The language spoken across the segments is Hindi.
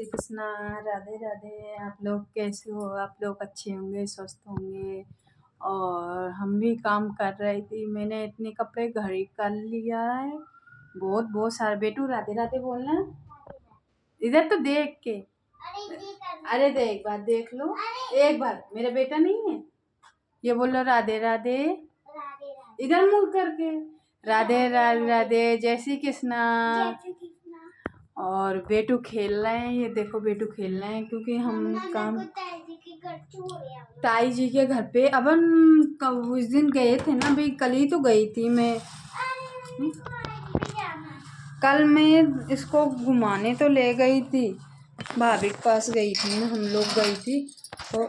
श्री कृष्णा। राधे राधे। आप लोग कैसे हो? आप लोग अच्छे होंगे, स्वस्थ होंगे। और हम भी काम कर रही थी, मैंने इतने कपड़े घर ही कर लिया है, बहुत बहुत सारे। बेटू राधे राधे बोलना, इधर तो देख के। अरे दे, एक बार देख लो, एक बार। मेरा बेटा नहीं है, ये बोलो राधे राधे, इधर मुड़ करके। राधे राधे राधे, जय श्री कृष्णा। और बेटू खेल रहे हैं, ये देखो बेटू खेल रहे हैं, क्योंकि हम काम ताई जी के घर पे अपन उस दिन गए थे ना भाई, कल ही तो गई थी मैं। कल मैं इसको घुमाने तो ले गई थी, भाभी के पास गई थी ना, हम लोग गई थी। तो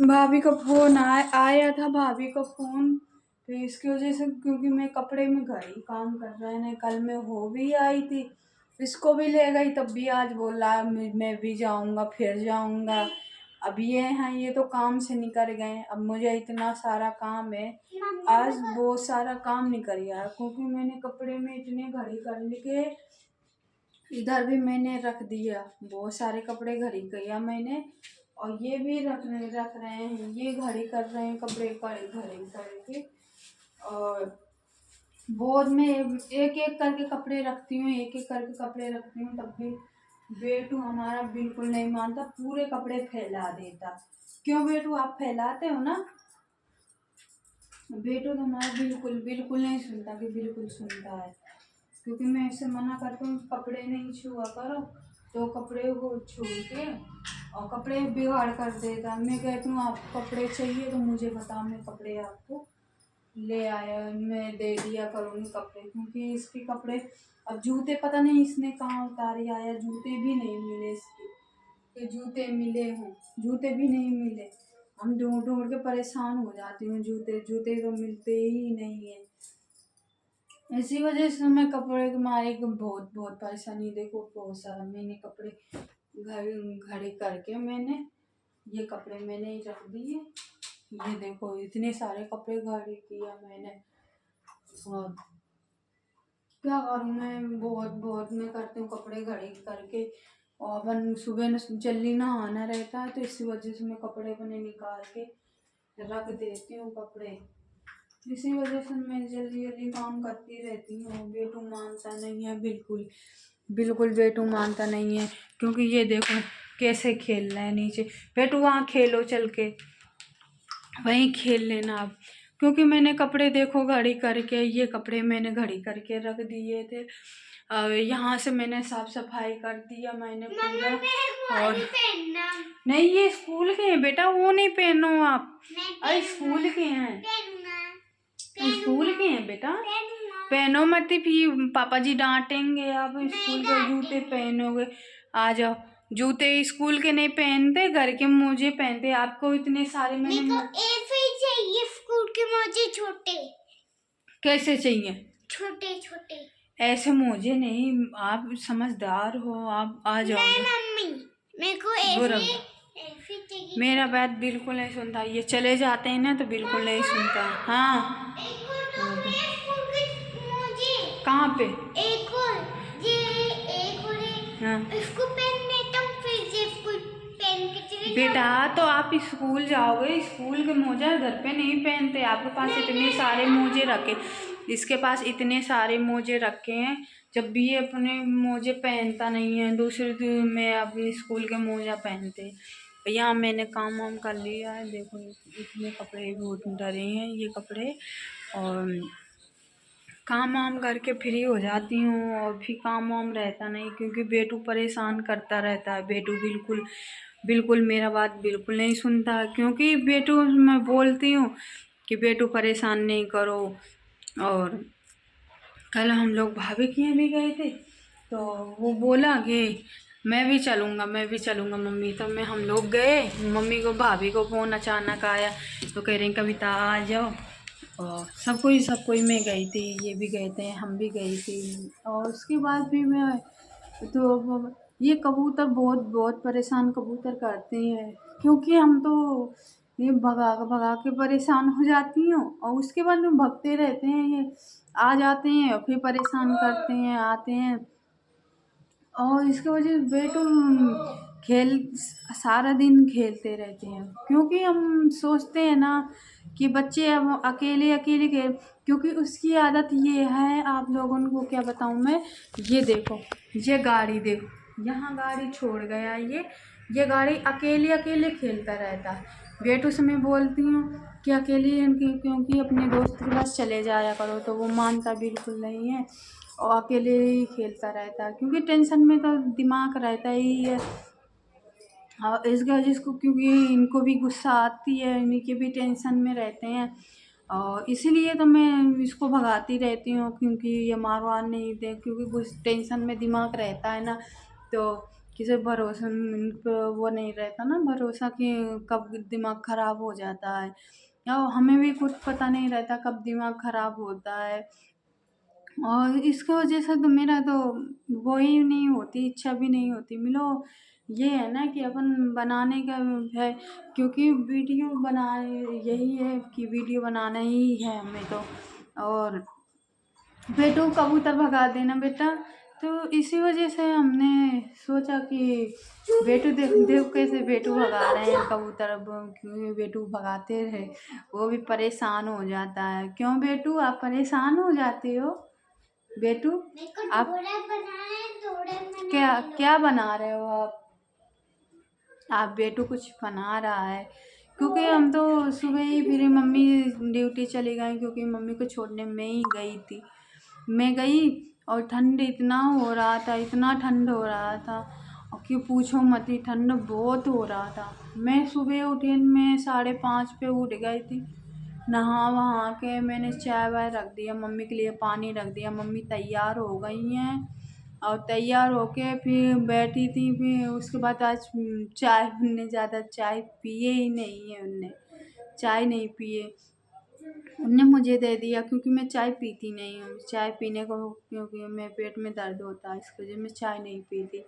भाभी का फोन आया था, भाभी का फोन, तो इसकी वजह से, क्योंकि मैं कपड़े में घर ही काम कर रहे हैं। कल मैं हो भी आई थी, इसको भी ले गई, तब भी आज बोल रहा मैं भी जाऊंगा, फिर जाऊंगा। अब ये हैं, ये तो काम से निकल गए, अब मुझे इतना सारा काम है। आज बहुत सारा काम निकल गया, क्योंकि मैंने कपड़े में इतने घड़ी कर के, इधर भी मैंने रख दिया, बहुत सारे कपड़े घड़ी किया मैंने। और ये भी रख रहे हैं, ये घड़ी कर रहे हैं कपड़े घड़ी करके। और बहुत में एक एक करके कपड़े रखती हूँ, एक एक करके कपड़े रखती हूँ, तब भी बेटू हमारा बिल्कुल नहीं मानता, पूरे कपड़े फैला देता। क्यों बेटू, आप फैलाते हो ना? बेटू तो हमारा बिल्कुल बिल्कुल नहीं सुनता, कि बिल्कुल सुनता है, क्योंकि मैं इससे मना करती हूँ कपड़े नहीं छुआ करो, तो कपड़े को छू के और कपड़े बिगाड़ कर देता। मैं कहती हूँ आप कपड़े चाहिए तो मुझे बताओ, मैं कपड़े आपको ले आया, मैं दे दिया करूँगी कपड़े, क्योंकि इसके कपड़े। अब जूते पता नहीं इसने कहाँ उतारे आया, जूते भी नहीं मिले इसके, कि जूते मिले हों, जूते भी नहीं मिले। हम ढूंढ ढूंढ के परेशान हो जाती हूँ, जूते जूते तो मिलते ही नहीं है। इसी वजह से मैं कपड़े के मारे बहुत बहुत परेशानी। देखो बहुत सारा मैंने कपड़े घड़ी करके मैंने, ये कपड़े मैंने ही रख दिए। ये देखो इतने सारे कपड़े घड़ी किया मैंने, और क्या करूँ मैं, बहुत बहुत मैं करती हूँ कपड़े घड़ी करके। और अपन सुबह न जल्दी नहाना रहता है, तो इसी वजह से मैं कपड़े अपने निकाल के रख देती हूँ कपड़े। इसी वजह से मैं जल्दी जल्दी काम करती रहती हूँ। बेटू मानता नहीं है, बिल्कुल बिल्कुल बेटू मानता नहीं है, क्योंकि ये देखो कैसे खेल रहा है नीचे। बेटू वहाँ खेलो, चल के वहीं खेल लेना आप, क्योंकि मैंने कपड़े देखो घड़ी करके, ये कपड़े मैंने घड़ी करके रख दिए थे। यहाँ से मैंने साफ सफाई कर दिया मैंने पूरा। और नहीं, ये स्कूल के हैं बेटा, वो नहीं पहनो आप। अरे स्कूल के हैं, स्कूल के हैं बेटा, पहनो मत, फिर पापा जी डांटेंगे। आप स्कूल के जूते पहनोगे, आ जाओ। जूते स्कूल के नहीं पहनते, घर के मोजे पहनते। आपको इतने सारे मैंने चाहिए, स्कूल के मोजे छोटे। कैसे चाहिए? छोटे छोटे ऐसे मोजे नहीं, आप समझदार हो, आप आ जाओगे। मम्मी मेरे को ऐसे चाहिए। मेरा बात बिल्कुल नहीं सुनता, ये चले जाते हैं ना तो बिल्कुल नहीं सुनता। हाँ कहाँ पे? एक और हाँ इसको पहनने तुम फिर से स्कूल पहन के चले बेटा, तो आप स्कूल जाओगे, स्कूल के मोजा घर पे नहीं पहनते। आपके पास इतने सारे मोजे रखे, इसके पास इतने सारे मोजे रखे हैं, जब भी ये अपने मोजे पहनता नहीं है, दूसरे दिन में अपने स्कूल के मोजा पहनते। यहाँ मैंने काम वाम कर लिया है, देखो इतने कपड़े बहुत डरे हैं ये कपड़े। और काम वाम करके फ्री हो जाती हूँ, और भी काम वाम रहता नहीं, क्योंकि बेटू परेशान करता रहता है। बेटू बिल्कुल बिल्कुल मेरा बात बिल्कुल नहीं सुनता, क्योंकि बेटू, मैं बोलती हूँ कि बेटू परेशान नहीं करो। और कल हम लोग भाभी के यहाँ भी गए थे, तो वो बोला कि मैं भी चलूँगा, मैं भी चलूँगा मम्मी। तो मैं हम लोग गए, मम्मी को भाभी को फ़ोन अचानक आया, तो कह रही कविता आ जाओ। और सब कोई मैं गई थी, ये भी गए थे, हम भी गई थी। और उसके बाद भी मैं, तो ये कबूतर बहुत बहुत परेशान कबूतर करते हैं, क्योंकि हम तो ये भगा के परेशान हो जाती हूँ, और उसके बाद में भगते रहते हैं, ये आ जाते हैं और फिर परेशान करते हैं, आते हैं और इसकी वजह से बेटू खेल सारा दिन खेलते रहते हैं, क्योंकि हम सोचते हैं ना कि बच्चे अब अकेले अकेले खेल, क्योंकि उसकी आदत ये है, आप लोगों को क्या बताऊँ मैं। ये देखो, ये गाड़ी देखो, यहाँ गाड़ी छोड़ गया ये गाड़ी अकेले अकेले खेलता रहता है। बेटू से मैं बोलती हूँ कि अकेले क्योंकि अपने दोस्त के पास चले जाया करो, तो वो मानता बिल्कुल नहीं है और अकेले ही खेलता रहता है, क्योंकि टेंशन में तो दिमाग रहता ही है। और इस वजह से क्योंकि इनको भी गुस्सा आती है, इनके भी टेंशन में रहते हैं, और इसीलिए तो मैं इसको भगाती रहती हूँ, क्योंकि ये मार वार नहीं दे, क्योंकि टेंशन में दिमाग रहता है ना, तो किसी भरोसा इन पर वो नहीं रहता ना, भरोसा कि कब दिमाग ख़राब हो जाता है, या हमें भी कुछ पता नहीं रहता कब दिमाग ख़राब होता है। और इसकी वजह से तो मेरा तो वो ही नहीं होती, इच्छा भी नहीं होती मिलो। ये है ना कि अपन बनाने का है, क्योंकि वीडियो बनाए यही है कि वीडियो बनाना ही है हमें तो। और बेटू कबूतर भगा देना बेटा, तो इसी वजह से हमने सोचा कि बेटू देख देख कैसे बेटू भगा रहे हैं कबूतर, अब क्योंकि बेटू भगाते रहे वो भी परेशान हो जाता है। क्यों बेटू, आप परेशान हो जाते हो बेटू? मेरे को आप थोड़ा बनाना है, थोड़े में क्या नहीं लो। क्या बना रहे हो आप बेटू कुछ बना रहा है, क्योंकि हम तो सुबह ही फिर मम्मी ड्यूटी चली गई, क्योंकि मम्मी को छोड़ने मैं ही गई थी। मैं गई और ठंड इतना हो रहा था, इतना ठंड हो रहा था, और क्यों पूछो मत ही, ठंड बहुत हो रहा था। मैं सुबह उठी, मैं 5:30 पे उठ गई थी, नहा वहा के मैंने चाय वाय रख दिया, मम्मी के लिए पानी रख दिया, मम्मी तैयार हो गई हैं, और तैयार होके फिर बैठी थी। फिर उसके बाद आज चाय, उनने ज़्यादा चाय पिए ही नहीं है, उनने चाय नहीं पिए, उनने मुझे दे दिया, क्योंकि मैं चाय पीती नहीं हूँ, चाय पीने को क्योंकि मेरे पेट में दर्द होता है, इसकी वजह मैं चाय नहीं पीती।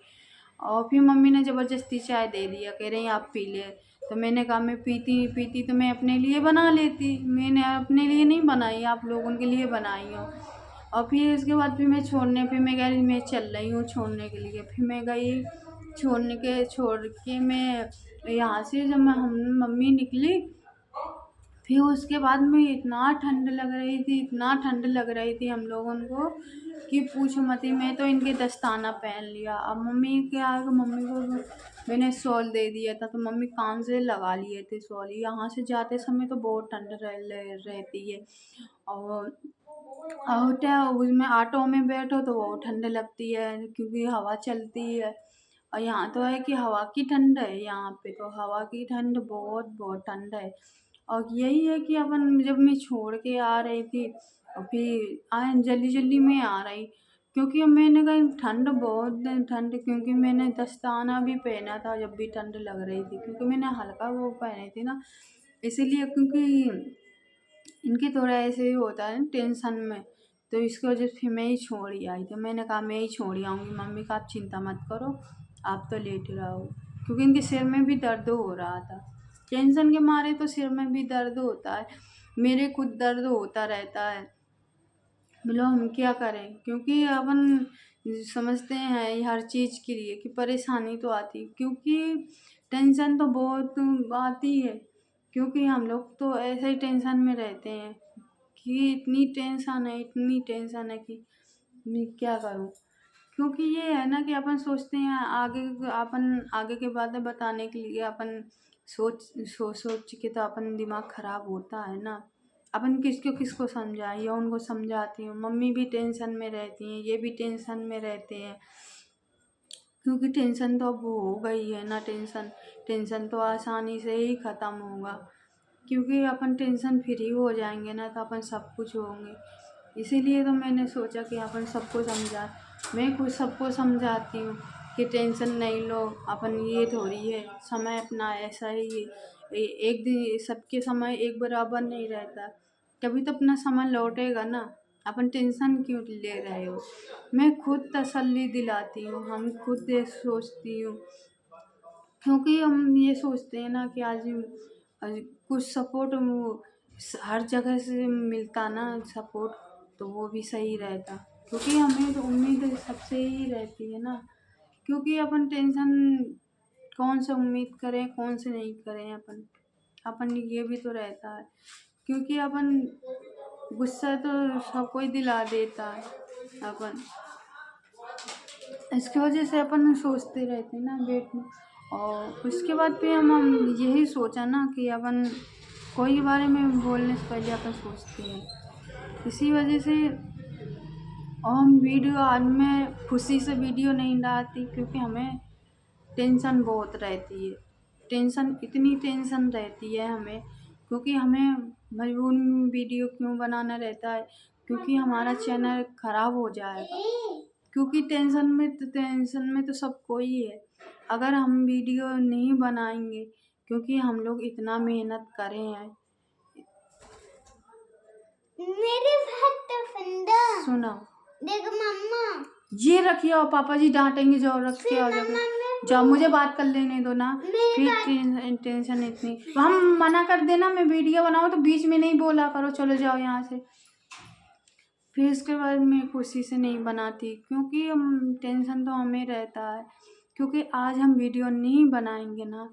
और फिर मम्मी ने ज़बरदस्ती चाय दे दिया, कह रही आप पी ले, तो मैंने कहा मैं पीती तो मैं अपने लिए बना लेती, मैंने अपने लिए नहीं बनाई, आप लोगों के लिए बनाई हूँ। और फिर उसके बाद फिर मैं छोड़ने, फिर मैं कह रही मैं चल रही हूँ छोड़ने के लिए, फिर मैं गई छोड़ के मैं यहाँ से, जब मैं हम मम्मी निकली, फिर उसके बाद में इतना ठंड लग रही थी, इतना ठंड लग रही थी हम लोगों को कि पूछो मत ही। मैं तो इनके दस्ताना पहन लिया, अब मम्मी क्या है कि मम्मी को मैंने शॉल दे दिया था, तो मम्मी कान से लगा लिए थे शॉल। यहाँ से जाते समय तो बहुत ठंड रहती है, और उसमें ऑटो में बैठो तो वो ठंड लगती है, क्योंकि हवा चलती है। और यहाँ तो है कि हवा की ठंड है, यहाँ पे तो हवा की ठंड बहुत बहुत ठंड है। और यही है कि अपन, जब मैं छोड़ के आ रही थी और फिर जल्दी जल्दी में आ रही, क्योंकि अब मैंने कहा ठंड बहुत ठंड, क्योंकि मैंने दस्ताना भी पहना था जब भी ठंड लग रही थी, क्योंकि मैंने हल्का वो पहनी थी ना, इसीलिए, क्योंकि इनके थोड़ा ऐसे ही होता है ना टेंशन में, तो इसकी वजह से फिर मैं ही छोड़ ही आई, तो मैंने कहा मैं ही छोड़ ही आऊँगी, मम्मी का आप चिंता मत करो, आप तो लेट रहो, क्योंकि इनके सिर में भी दर्द हो रहा था, टेंशन के मारे तो सिर में भी दर्द होता है, मेरे खुद दर्द होता रहता है। बोलो हम क्या करें, क्योंकि अपन समझते हैं ये हर चीज़ के लिए कि परेशानी तो आती, क्योंकि टेंशन तो बहुत आती है, क्योंकि हम लोग तो ऐसे ही टेंशन में रहते हैं कि इतनी टेंशन है कि मैं क्या करूं। क्योंकि ये है ना कि अपन सोचते हैं आगे, अपन आगे के बातें बताने के लिए अपन सोच के तो अपन दिमाग खराब होता है ना, अपन किसको किसको समझाएं, या उनको समझाती हूँ, मम्मी भी टेंशन में रहती हैं, ये भी टेंशन में रहते हैं, क्योंकि टेंशन तो अब हो गई है ना, टेंशन तो आसानी से ही ख़त्म होगा, क्योंकि अपन टेंशन फ्री हो जाएंगे ना, तो अपन सब कुछ होंगे। इसीलिए तो मैंने सोचा कि अपन सबको समझा, मैं खुद सबको समझाती हूँ कि टेंशन नहीं लो, अपन ये थोड़ी है, समय अपना ऐसा ही है, एक दिन सबके समय एक बराबर नहीं रहता, कभी तो अपना समय लौटेगा ना, अपन टेंशन क्यों ले रहे हो। मैं खुद तसल्ली दिलाती हूँ, हम खुद ये सोचती हूँ, क्योंकि हम ये सोचते हैं ना कि आज कुछ सपोर्ट हर जगह से मिलता ना सपोर्ट, तो वो भी सही रहता, क्योंकि हमें तो उम्मीद सबसे ही रहती है ना, क्योंकि अपन टेंशन कौन से उम्मीद करें कौन से नहीं करें, अपन ये भी तो रहता है, क्योंकि अपन गुस्सा तो सब कोई दिला देता है अपन, इसकी वजह से अपन सोचते रहते हैं ना बेट में। और उसके बाद फिर हम यही सोचा ना कि अपन कोई के बारे में बोलने से पहले अपन सोचते हैं, इसी वजह से। और हम वीडियो आज में खुशी से वीडियो नहीं डालती, क्योंकि हमें टेंशन बहुत रहती है, इतनी टेंशन रहती है हमें, क्योंकि हमें मजबूर में वीडियो क्यों बनाना रहता है, क्योंकि हमारा चैनल ख़राब हो जाएगा। क्योंकि टेंशन में तो सबको ही है, अगर हम वीडियो नहीं बनाएंगे, क्योंकि हम लोग इतना मेहनत करे हैं। मेरे भात तो फंदा सुनो, देख मम्मा, ये रखिए और पापा जी डांटेंगे, जो रख के आ जाओ, जब मुझे बात कर लेने दो ना, फिर टेंशन इतनी। हम मना कर देना मैं वीडियो बनाऊँ तो बीच में नहीं बोला करो चलो जाओ यहाँ से, फिर उसके बाद मैं खुशी से नहीं बनाती, क्योंकि हम टेंशन तो हमें रहता है, क्योंकि आज हम वीडियो नहीं बनाएंगे ना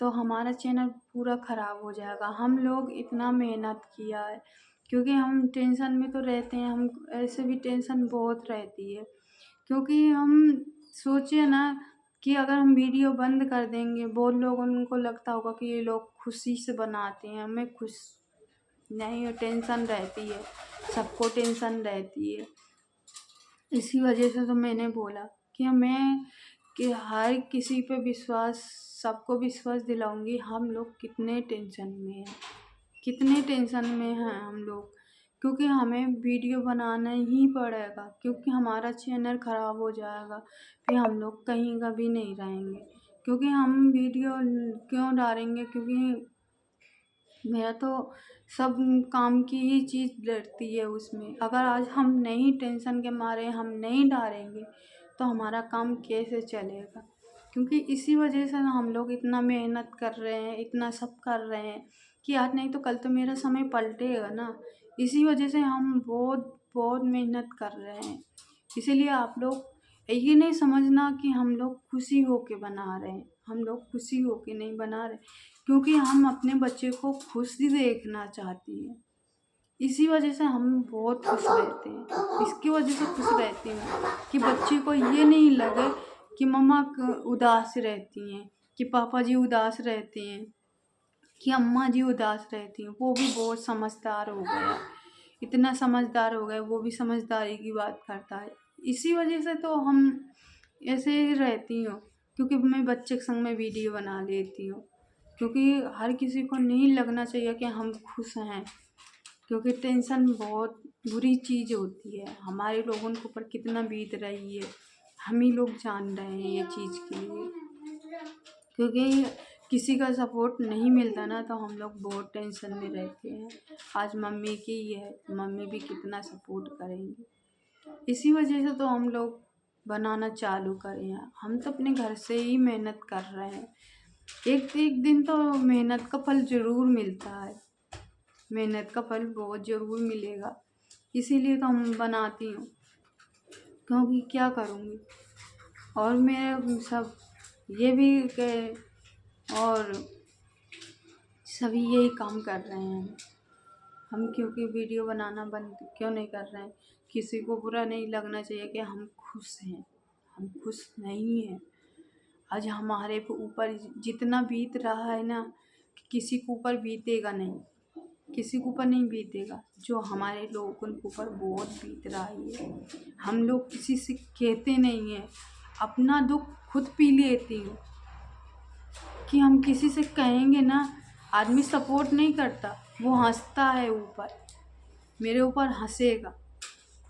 तो हमारा चैनल पूरा ख़राब हो जाएगा। हम लोग इतना मेहनत किया है, क्योंकि हम टेंशन में तो रहते हैं, हम ऐसे भी टेंशन बहुत रहती है, क्योंकि हम सोचे ना कि अगर हम वीडियो बंद कर देंगे, बहुत लोग उनको लगता होगा कि ये लोग खुशी से बनाते हैं, हमें खुश नहीं, टेंशन रहती है, सबको टेंशन रहती है। इसी वजह से तो मैंने बोला कि हर किसी पे विश्वास, सबको विश्वास दिलाऊंगी हम लोग कितने टेंशन में हैं, हम लोग, क्योंकि हमें वीडियो बनाना ही पड़ेगा, क्योंकि हमारा चैनल ख़राब हो जाएगा, फिर हम लोग कहीं का भी नहीं रहेंगे। क्योंकि हम वीडियो क्यों डालेंगे, क्योंकि मेरा तो सब काम की ही चीज़ डरती है उसमें। अगर आज हम नहीं टेंशन के मारे हम नहीं डालेंगे तो हमारा काम कैसे चलेगा, क्योंकि इसी वजह से हम लोग इतना मेहनत कर रहे हैं, इतना सब कर रहे हैं कि आज नहीं तो कल तो मेरा समय पलटेगा ना। इसी वजह से हम बहुत बहुत मेहनत कर रहे हैं। इसीलिए आप लोग ये नहीं समझना कि हम लोग खुशी होके बना रहे हैं, हम लोग खुशी होके नहीं बना रहे, क्योंकि हम अपने बच्चे को खुशी देखना चाहते हैं। इसी वजह से हम बहुत खुश रहते हैं, इसकी वजह से खुश रहती हूँ कि बच्चे को ये नहीं लगे कि मम्मा उदास रहती हैं, कि पापा जी उदास रहते हैं, कि अम्मा जी उदास रहती हैं। वो भी बहुत समझदार हो गया, इतना समझदार हो गया, वो भी समझदारी की बात करता है। इसी वजह से तो हम ऐसे ही रहती हूँ, क्योंकि मैं बच्चे के संग में वीडियो बना लेती हूँ, क्योंकि हर किसी को नहीं लगना चाहिए कि हम खुश हैं, क्योंकि टेंशन बहुत बुरी चीज़ होती है। हमारे लोगों के ऊपर कितना बीत रही है, हम ही लोग जान रहे हैं ये चीज़ के लिए, क्योंकि किसी का सपोर्ट नहीं मिलता ना तो हम लोग बहुत टेंशन में रहते हैं। आज मम्मी की ही है, मम्मी भी कितना सपोर्ट करेंगे, इसी वजह से तो हम लोग बनाना चालू करे हैं। हम तो अपने घर से ही मेहनत कर रहे हैं, एक दिन तो मेहनत का फल ज़रूर मिलता है, मेहनत का फल बहुत ज़रूर मिलेगा, इसीलिए तो हम बनाती हूँ, क्योंकि क्या करूँगी। और मैं सब ये भी और सभी यही काम कर रहे हैं हम, क्योंकि वीडियो बनाना बंद क्यों नहीं कर रहे हैं, किसी को बुरा नहीं लगना चाहिए कि हम खुश हैं, हम खुश नहीं हैं। आज हमारे ऊपर जितना बीत रहा है ना, किसी के ऊपर बीतेगा नहीं, किसी के ऊपर नहीं बीतेगा, जो हमारे लोगों के ऊपर बहुत बीत रहा है। हम लोग किसी से कहते नहीं हैं, अपना दुख खुद पी लेती हूँ, कि हम किसी से कहेंगे ना, आदमी सपोर्ट नहीं करता, वो हंसता है ऊपर, मेरे ऊपर हंसेगा,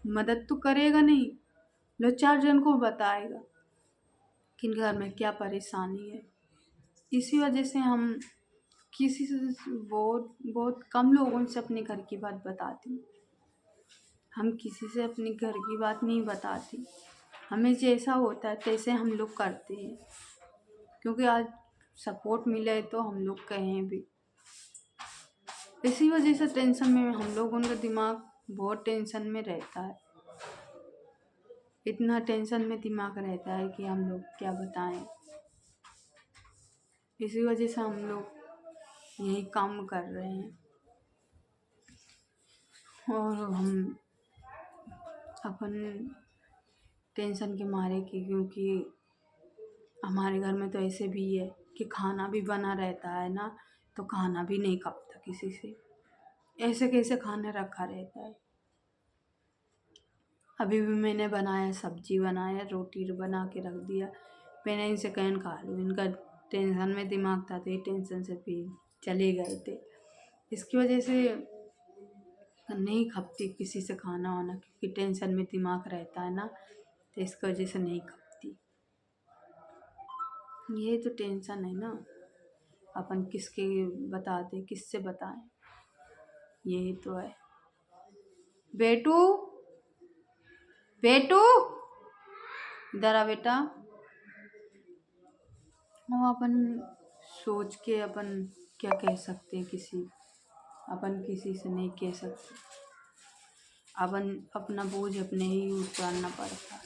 मदद तो करेगा नहीं, लो चार जन को बताएगा कि घर में क्या परेशानी है। इसी वजह से हम किसी से बहुत बहुत कम लोगों से अपने घर की बात बताती हूँ, हम किसी से अपने घर की बात नहीं बताती, हमें जैसा होता है तैसे हम लोग करते हैं, क्योंकि आज सपोर्ट मिले तो हम लोग कहें भी। इसी वजह से टेंशन में हम लोगों का दिमाग बहुत टेंशन में रहता है, इतना टेंशन में दिमाग रहता है कि हम लोग क्या बताएं। इसी वजह से हम लोग यही काम कर रहे हैं और हम अपन टेंशन के मारे क्योंकि हमारे घर में तो ऐसे भी है कि खाना भी बना रहता है ना, तो खाना भी नहीं खपता किसी से, ऐसे कैसे खाना रखा रहता है। अभी भी मैंने बनाया, सब्जी बनाया, रोटी बना के रख दिया। मैंने इनसे कहन खा लो, इनका टेंशन में दिमाग था तो ये टेंशन से फिर चले गए थे। इसकी वजह से नहीं खपती किसी से खाना वाना, क्योंकि टेंशन में दिमाग रहता है ना, तो इसकी वजह से नहीं खपती। ये तो टेंशन है ना, अपन किसके बताते, किससे बताएं, यही तो है। बेटू बेटू इधर आ बेटा। वो अपन सोच के अपन क्या कह सकते हैं, अपन किसी से नहीं कह सकते। अपन अपना बोझ अपने ही उतारना पड़ता।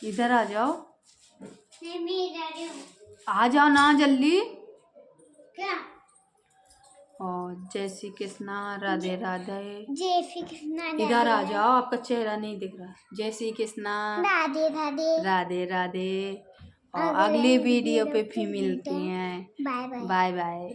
इधर आ जाओ, मैं जा रही हूँ। आ जाओ ना जल्दी। क्या? और जय श्री कृष्णा, राधे राधे। जय श्री कृष्णा। इधर आ जाओ, आपका चेहरा नहीं दिख रहा। जय श्री कृष्णा, राधे राधे। राधे राधे। और अगले वीडियो पे फिर मिलते हैं। Bye bye. Bye bye.